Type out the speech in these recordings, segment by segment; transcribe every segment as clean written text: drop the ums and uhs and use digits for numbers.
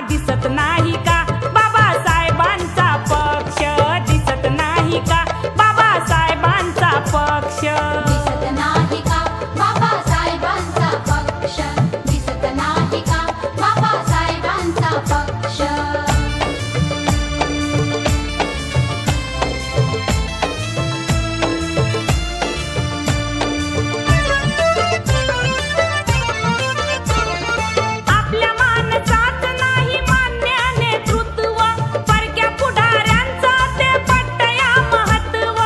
दिसत नाही का बाबासाहेबांचा पक्ष, दिसत नाही का बाबासाहेबांचा पक्ष, दिसत नाही का बाबासाहेबांचा पक्ष, दिसत नाही का बाबासाहेबांचा पक्ष. आपल्या माणसात नाही मान्य नेतृत्व, परक्या पुढाऱ्यांचं ते पट्टया महत्व.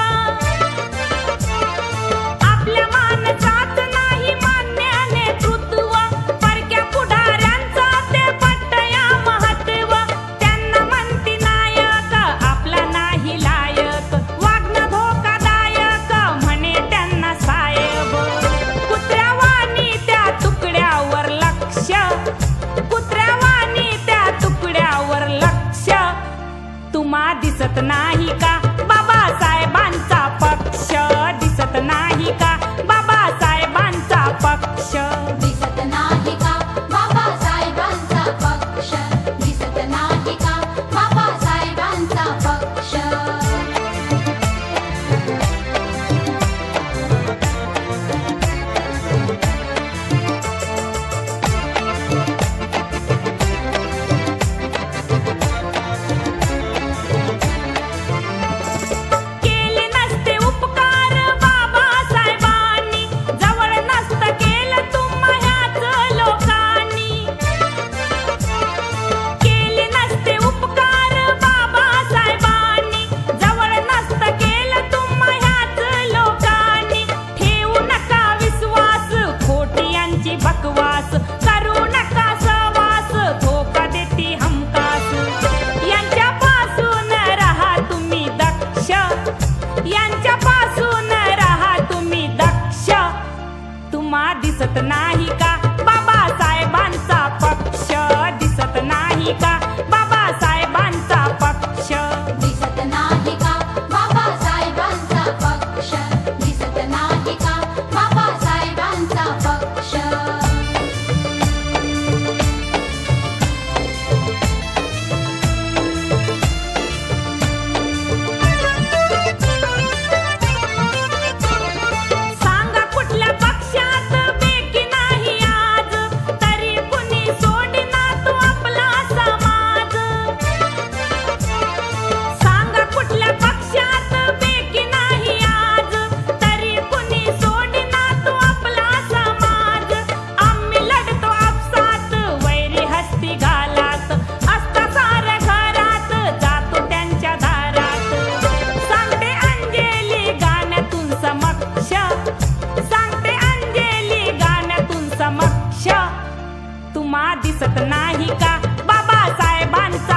आपल्या माणसात नाही मान्य नेतृत्व, परक्या पुढाऱ्यांचं ते पट्टया महत्व. त्यांना म्हणती नायक आपला नाही लायक, वागणं धोकादायक म्हणे त्यांना साहेब. कुत्र्यावानी त्या तुकड्यावर लक्ष, कुत्र्यावानी त्या तुकड्यावर लक्ष. तुम्हा दिसत नाही का बाबासाहेबांचा पक्ष, दिसत नाही का बाबासाहेबांचा पक्ष, दिसत नाही का बाबासाहेबांचा पक्ष, दिसत नाही का बाबासाहेबांचा पक्ष. केले नसते उपकार बाबासाहेबांनी, जवळ नसतं केलं तुम्हाच लोकांनी. केले नसते उपकार बाबासाहेबांनी, जवळ नसतं केलं तुम्हाच लोकांनी. ठेवू नका विश्वास खोटियांची बकवास, करू नका सहवास धोका देती हमखास. यांच्यापासून राहा तुम्ही दक्ष, यांच्यापासून राहा तुम्ही दक्ष. तुम्हा दिसत नाही का बाबासाहेबांचा पक्ष, दिसत नाही का बाबासाहेबांचा पक्ष, दिसत नाही का बाबासाहेबांचा पक्ष, दिसत नाही का बाबासाहेबांचा पक्ष. सांगा कुठल्या पक्षात बेकी नाही आज, तरी कुणी सोडीना तू आपला समाज. सांगा कुठल्या पक्षात बेकी नाही आज, तरी कुणी सोडीना तू आपला समाज. आम्ही लढतो आपसात वैरी हस्ती घालात, असता साऱ्या घरात जातो त्यांच्या दारात. सांगते अंजली गाण्यातून समक्ष, सांगते अंजली गाण्यातून समक्ष. तुम्हा दिसत नाही का बाबासाहेबांचा